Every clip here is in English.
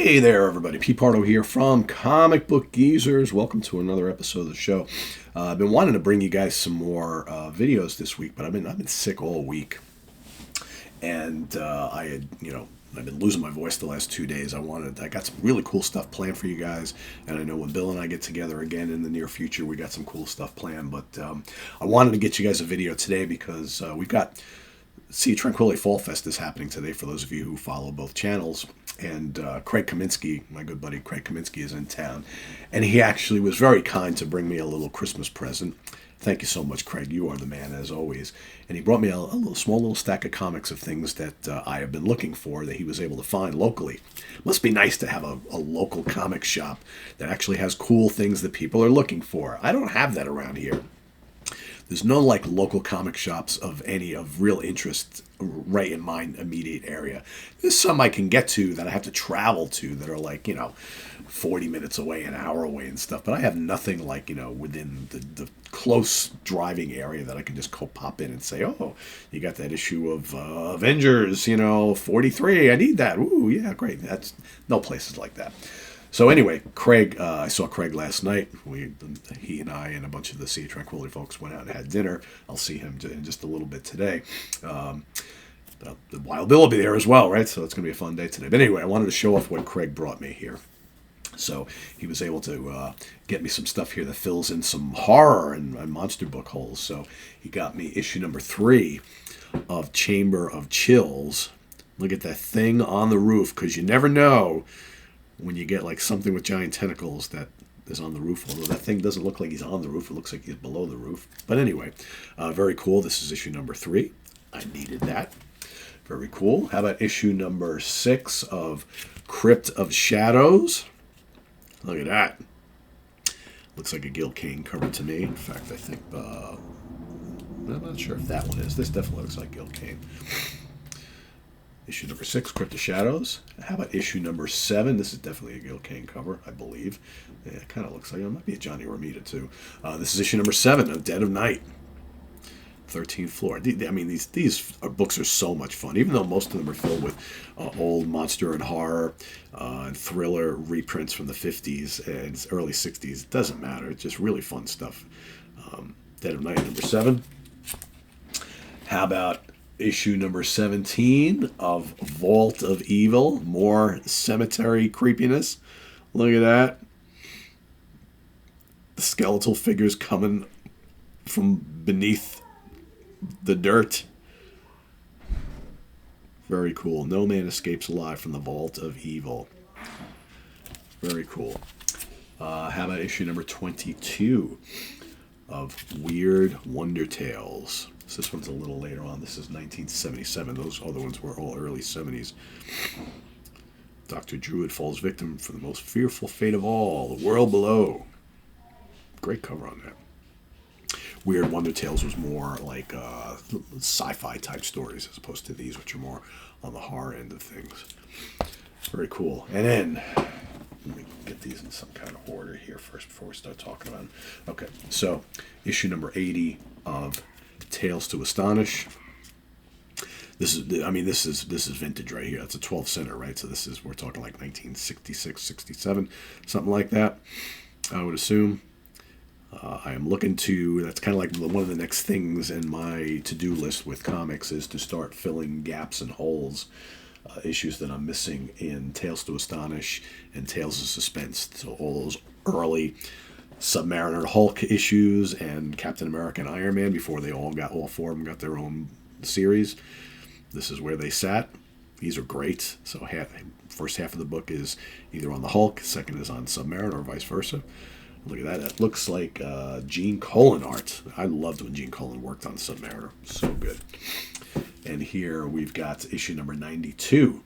Hey there, everybody. P. Pardo here from Comic Book Geezers. Welcome to another episode of the show. I've been wanting to bring you guys some more videos this week, but I've been sick all week, and I've been losing my voice the last 2 days. I got some really cool stuff planned for you guys, and I know when Bill and I get together again in the near future, we got some cool stuff planned. But I wanted to get you guys a video today because we've got Sea Tranquility Fall Fest is happening today for those of you who follow both channels. And Craig Kaminski, my good buddy Craig Kaminski, is in town. And he actually was very kind to bring me a little Christmas present. Thank you so much, Craig. You are the man, as always. And he brought me a small stack of comics of things that I have been looking for that he was able to find locally. Must be nice to have a local comic shop that actually has cool things that people are looking for. I don't have that around here. There's no local comic shops of real interest right in my immediate area. There's some I can get to that I have to travel to that are 40 minutes away, an hour away and stuff. But I have nothing within the close driving area that I can just pop in and say, oh, you got that issue of Avengers, 43. I need that. Ooh, yeah, great. That's no places like that. So anyway, Craig, I saw Craig last night. He and I and a bunch of the Sea Tranquility folks went out and had dinner. I'll see him in just a little bit today. The Wild Bill will be there as well, right? So it's going to be a fun day today. But anyway, I wanted to show off what Craig brought me here. So he was able to get me some stuff here that fills in some horror and monster book holes. So he got me issue number 3 of Chamber of Chills. Look at that thing on the roof, because you never know when you get something with giant tentacles that is on the roof. Although that thing doesn't look like he's on the roof. It looks like he's below the roof. But anyway, very cool. This is issue number 3. I needed that. Very cool. How about issue number 6 of Crypt of Shadows? Look at that. Looks like a Gil Kane cover to me. In fact, I think, I'm not sure if that one is. This definitely looks like Gil Kane. Issue number 6, Crypt of Shadows. How about issue number 7? This is definitely a Gil Kane cover, I believe. Yeah, it kind of looks like it might be a Johnny Romita, too. This is issue number 7 of Dead of Night. 13th floor. These books are so much fun, even though most of them are filled with old monster and horror and thriller reprints from the 50s and early 60s. It doesn't matter. It's just really fun stuff. Dead of Night, number 7. How about issue number 17 of Vault of Evil? More cemetery creepiness. Look at that. The skeletal figures coming from beneath the dirt. Very cool. No man escapes alive from the Vault of Evil. Very cool. How about issue number 22 of Weird Wonder Tales? So this one's a little later on. This is 1977. Those other ones were all early 70s. Dr. Druid falls victim for the most fearful fate of all, the world below. Great cover on that. Weird Wonder Tales was more like sci-fi type stories as opposed to these, which are more on the horror end of things. Very cool. And then, let me get these in some kind of order here first before we start talking about them. Okay, so issue number 80 of Tales to Astonish. This is vintage right here. That's a 12 center, right? So we're talking like 1966, 67, something like that, I would assume. I am looking to, that's kind of like one of the next things in my to-do list with comics is to start filling gaps and holes, issues that I'm missing in Tales to Astonish and Tales of Suspense. So all those early Submariner Hulk issues and Captain America and Iron Man before all 4 of them got their own series. This is where they sat. These are great. So first half of the book is either on the Hulk, second is on Submariner, or vice versa. Look at that. That looks like Gene Colan art. I loved when Gene Colan worked on Submariner. So good. And here we've got issue number 92.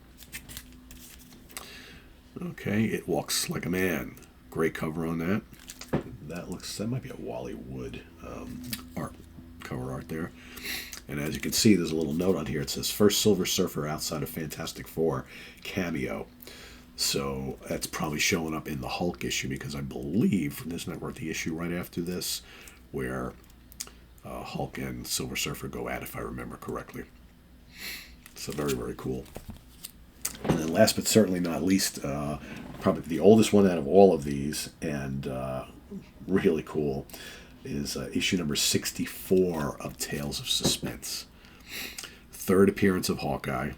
Okay, It Walks Like a Man. Great cover on that. That might be a Wally Wood cover art there. And as you can see, there's a little note on here. It says, first Silver Surfer outside of Fantastic Four cameo. So that's probably showing up in the Hulk issue, because I believe, isn't that worth the issue right after this, where Hulk and Silver Surfer go at, if I remember correctly. So very, very cool. And then last but certainly not least, probably the oldest one out of all of these, and really cool, is issue number 64 of Tales of Suspense. Third appearance of Hawkeye.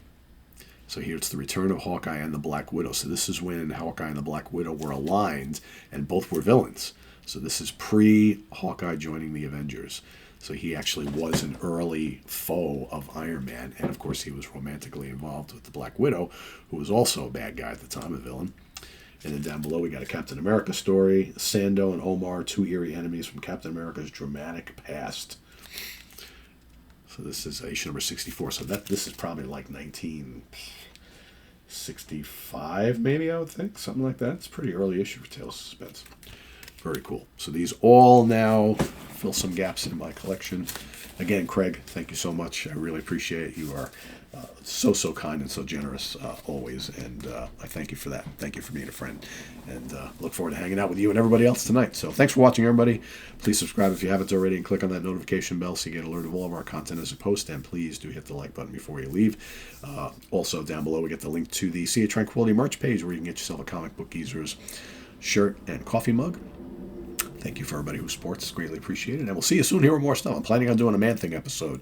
So here it's the return of Hawkeye and the Black Widow. So this is when Hawkeye and the Black Widow were aligned, and both were villains. So this is pre-Hawkeye joining the Avengers. So he actually was an early foe of Iron Man, and of course he was romantically involved with the Black Widow, who was also a bad guy at the time, a villain. And then down below we got a Captain America story. Sando and Omar, two eerie enemies from Captain America's dramatic past. So this is issue number 64. So this is probably like 1965, maybe, I would think. Something like that. It's a pretty early issue for Tales of Suspense. Very cool. So these all now fill some gaps in my collection. Again, Craig, thank you so much. I really appreciate it. You are so kind and so generous always, and I thank you for that. Thank you for being a friend, and look forward to hanging out with you and everybody else tonight. So thanks for watching, everybody. Please subscribe if you haven't already, and click on that notification bell so you get alert of all of our content as a post, and please do hit the like button before you leave. Also, down below we get the link to the Sea of Tranquility merch page where you can get yourself a Comic Book Geezers shirt and coffee mug. Thank you for everybody who supports. It's greatly appreciated. And we'll see you soon here with more stuff. I'm planning on doing a Man-Thing episode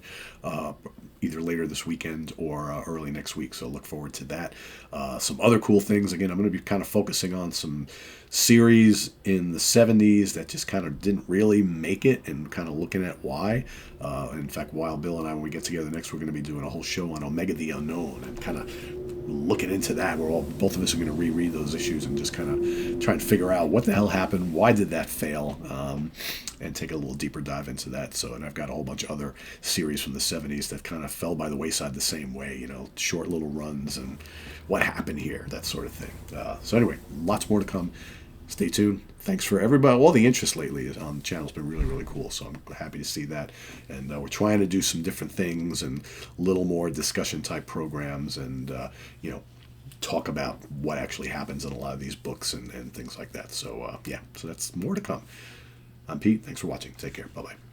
either later this weekend or early next week, so look forward to that. Some other cool things. Again, I'm going to be kind of focusing on some series in the 70s that just kind of didn't really make it, and kind of looking at why. In fact, while Bill and I, when we get together next, we're going to be doing a whole show on Omega the Unknown, and kind of looking into that. Both of us are going to reread those issues and just kind of try and figure out what the hell happened, why did that fail, and take a little deeper dive into that. So, and I've got a whole bunch of other series from the 70s that kind of fell by the wayside the same way, short little runs and what happened here, that sort of thing. So anyway, lots more to come. Stay tuned. Thanks for everybody. All the interest lately on the channel has been really, really cool. So I'm happy to see that. And we're trying to do some different things and a little more discussion type programs, and talk about what actually happens in a lot of these books and things like that. So yeah, so that's more to come. I'm Pete. Thanks for watching. Take care. Bye-bye.